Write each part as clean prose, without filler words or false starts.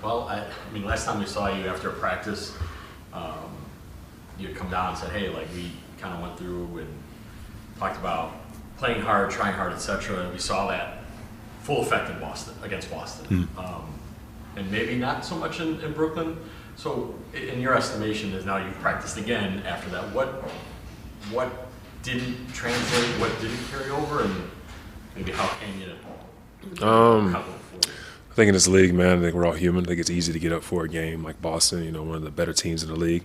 Well, I mean, last time we saw you after practice, you had come down and said, hey, like we kind of went through and talked about playing hard, trying hard, etc. And we saw that full effect in Boston, against Boston. And maybe not so much in Brooklyn. So in your estimation, is now you've practiced again after that, what didn't translate, what didn't carry over, and maybe how can you I think in this league, man, I think we're all human. I think it's easy to get up for a game like Boston, one of the better teams in the league.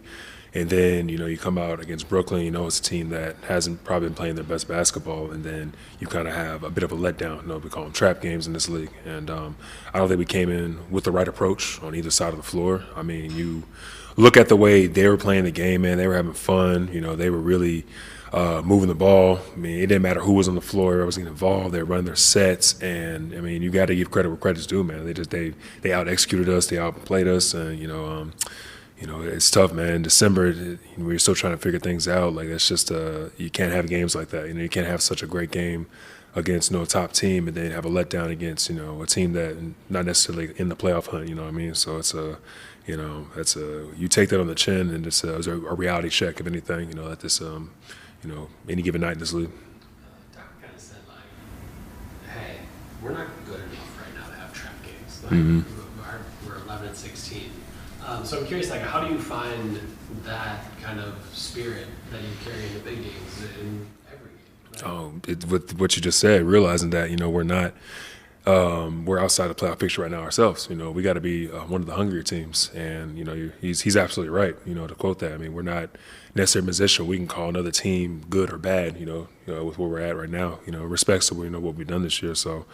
And then, you come out against Brooklyn, it's a team that hasn't probably been playing their best basketball. And then you kind of have a bit of a letdown. We call them trap games in this league. And I don't think we came in with the right approach on either side of the floor. I mean, you look at the way they were playing the game, man. They were having fun. They were really moving the ball. I mean, it didn't matter who was on the floor. I was getting involved. They were running their sets. And, I mean, you got to give credit where credit's due, man. They out-executed us. They outplayed us. And, it's tough, man. December, we're still trying to figure things out. Like, it's just you can't have games like that. You can't have such a great game against a top team and then have a letdown against a team that not necessarily in the playoff hunt. You know what I mean? So it's you take that on the chin, and it's a reality check, if anything. At this any given night in this league. Doc kind of said hey, we're not good enough right now to have trap games. We're 11-16. So I'm curious, how do you find that kind of spirit that you carry in the big games in every game? Right? With what you just said, realizing that we're not, we're outside the playoff picture right now ourselves. We got to be one of the hungrier teams, and he's absolutely right. To quote that, I mean, we're not necessarily in a position we can call another team good or bad. With where we're at right now. Respects to what we've done this year. So,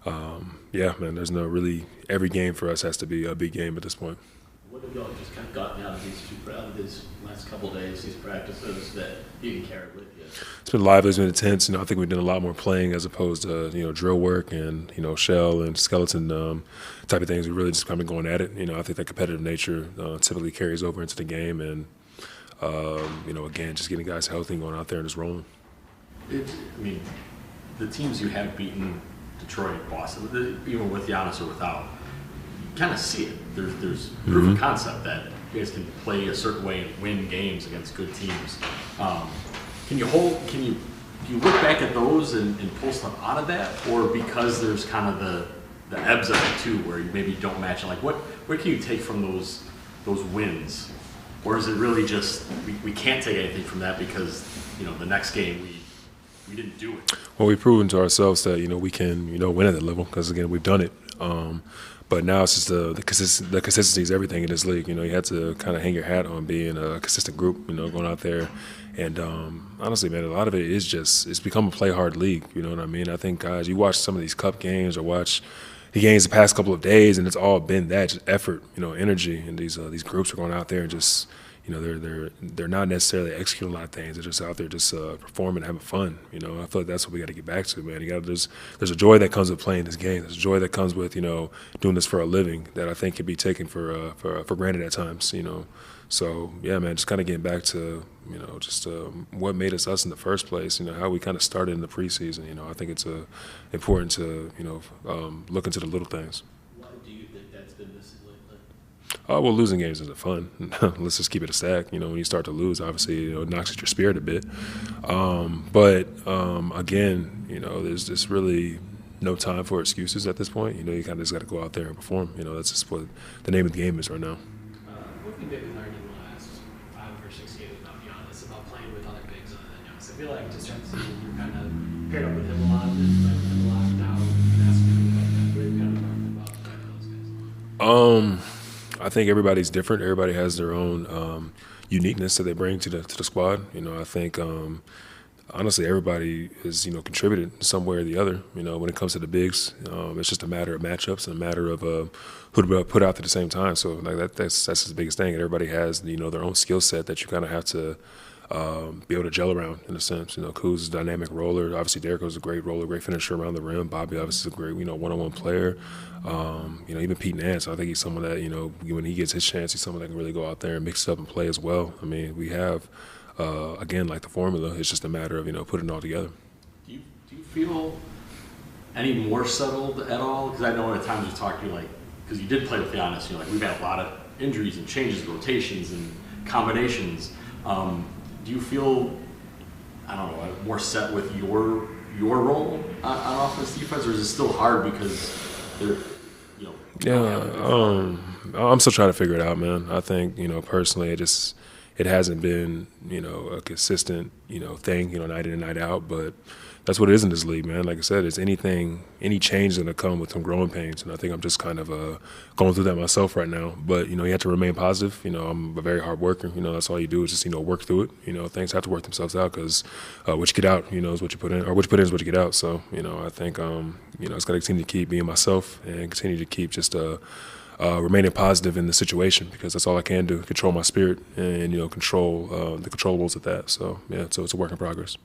yeah, man, there's no really every game for us has to be a big game at this point. What have y'all just kind of gotten out of these last couple of days, these practices that you can carry with you? It's been lively, it's been intense. I think we've done a lot more playing as opposed to drill work and shell and skeleton type of things. We really just kind of going at it. I think that competitive nature typically carries over into the game, and again, just getting guys healthy and going out there and just rolling. The teams you have beaten, Detroit, Boston, even with Giannis or without, kind of see it. There's proof of concept that you guys can play a certain way and win games against good teams. Do you look back at those and pull stuff out of that, or because there's kind of the ebbs of it too, where you maybe don't match it? Like what can you take from those wins, or is it really just we can't take anything from that because the next game we didn't do it? Well, we've proven to ourselves that we can win at that level because again we've done it. But now it's just the consistency is everything in this league. You have to kind of hang your hat on being a consistent group. Going out there, and honestly, man, a lot of it is just it's become a play hard league. You know what I mean? I think guys, you watch some of these cup games or watch the games the past couple of days, and it's all been that just effort, energy, and these groups are going out there and just. They're not necessarily executing a lot of things. They're just out there just performing, having fun. I feel like that's what we got to get back to, man. There's a joy that comes with playing this game. There's a joy that comes with doing this for a living that I think can be taken for granted at times. So yeah, man, just kind of getting back to just what made us in the first place. How we kind of started in the preseason. I think it's important to look into the little things. Do you think that's been missing lately? Well, losing games isn't fun. Let's just keep it a stack. When you start to lose, obviously, it knocks at your spirit a bit. But again, there's just really no time for excuses at this point. You kind of just got to go out there and perform. That's just what the name of the game is right now. What have you maybe learned in the last 5 or 6 games about Giannis, about playing with other bigs other than Giannis? I feel like to start the season, you're kind of paired up with him a lot, and playing with him a lot. Now, asking him about that, what have you kind of learned about those guys? I think everybody's different. Everybody has their own uniqueness that they bring to the squad. I think honestly everybody is contributed in some way or the other. When it comes to the bigs, it's just a matter of matchups and a matter of who to put out at the same time. So like that's the biggest thing. And everybody has their own skill set that you kind of have to be able to gel around in a sense. Kuz is a dynamic roller. Obviously, Derek was a great roller, great finisher around the rim. Bobby obviously is a great one-on-one player. Even Pete Nance, I think he's someone that when he gets his chance, he's someone that can really go out there and mix it up and play as well. I mean, we have again like the formula. It's just a matter of putting it all together. Do you feel any more settled at all? Because I know at times we talk to you because you did play with Giannis, like we've had a lot of injuries and changes, rotations and combinations. Do you feel, I don't know, more set with your role on offense, defense, or is it still hard because they're, Yeah, I'm still trying to figure it out, man. I think, personally, it hasn't been, a consistent, thing, night in and night out, but that's what it is in this league, man. Like I said, it's any change going to come with some growing pains, and I think I'm just kind of going through that myself right now. But, you have to remain positive. I'm a very hard worker. That's all you do is just, work through it. Things have to work themselves out because what you get out, is what you put in, or what you put in is what you get out. So, I think, it's got to continue to keep being myself and continue to keep just remaining positive in the situation because that's all I can do, control my spirit and, control the controllables at that. So, yeah, so it's a work in progress.